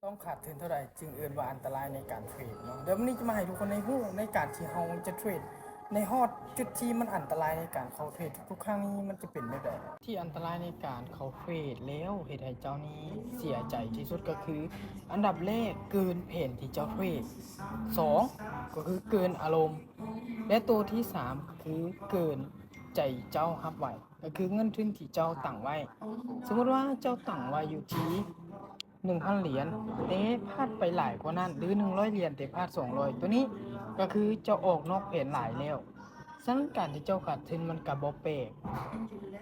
ต้องขาดทุนเท่าไหร่จึงเอิ้นว่าอันตรายในการเทรดเนาะเดี๋ยววันนี้จะมาให้ทุกคนในฮู้ในการที่เราจะเทรดในฮอดจุดที่มันอันตรายในการเข้าเทรดทุกๆครั้งนี้มันจะเป็นแบบใดที่อันตรายในการเข้าเทรดแล้วเฮ็ดให้เจ้านี้เสียใจที่สุดก็คืออันดับแรกเกินแผนที่เจ้าเทรดสองก็คือเกินอารมณ์และตัวที่สามคือเกินใจเจ้ารับไว้ก็คือเงินทุนที่เจ้าตั้งไว้สมมุติว่าเจ้าตั้งไว้อยู่ที่1,000 เหรียญแต่พลาดไปหลายกว่านั้นหรือ100 เหรียญแต่พลาด200ตัวนี้ก็คือเจ้าออกนอกแผนหลายแล้วฉะนั้นการที่เจ้าขาดทุนมันก็บ่แปลก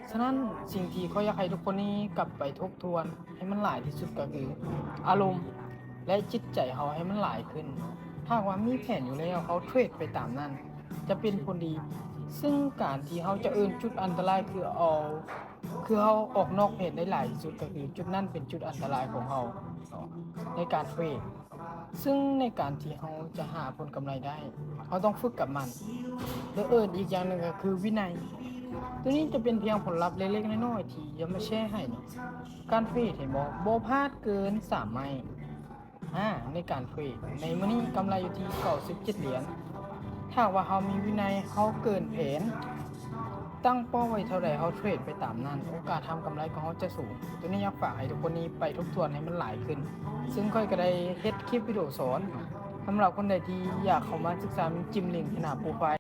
ฉะนั้นสิ่งที่เขาอยากให้ทุกคนนี้กลับไปทบทวนให้มันหลายที่สุดก็คืออารมณ์และจิตใจเขาให้มันหลายขึ้นถ้าว่ามีแผนอยู่แล้วเขาเทรดไปตามนั้นจะเป็นผลดีซึ่งการที่เขาจะจุดอันตรายคือเขาออกนอกเพจได้หลายที่สุดก็คือจุดนั้นเป็นจุดอันตรายของเขาในการเทรดซึ่งในการที่เขาจะหาผลกำไรได้เขาต้องฝึกกับมันและอีกอย่างหนึ่งก็คือวินัยตัวนี้จะเป็นเพียงผลลัพธ์เล็กๆน้อยๆที่จะมาแชร์ให้เนี่ยการเทรดเห็นบ่พลาดเกิน3 ไม้ในการเทรดในมื้อนี้กำไรอยู่ที่97 เหรียญถ้าว่าเขามีวินัยเขาเกินแผนตั้งเป้าไว้เท่าใดเขาเทรดไปตามนั้นโอกาสทำกำไรของเขาจะสูงตัวนี้อยากฝากให้ทุกคนนี้ไปทบทวนให้มันหลายขึ้นซึ่งค่อยก็ได้เฮ็ดคลิปวิดีโอสอนสำหรับคนใดที่อยากเข้ามาศึกษาจิ้มลิงก์ที่หน้าโปรไฟล์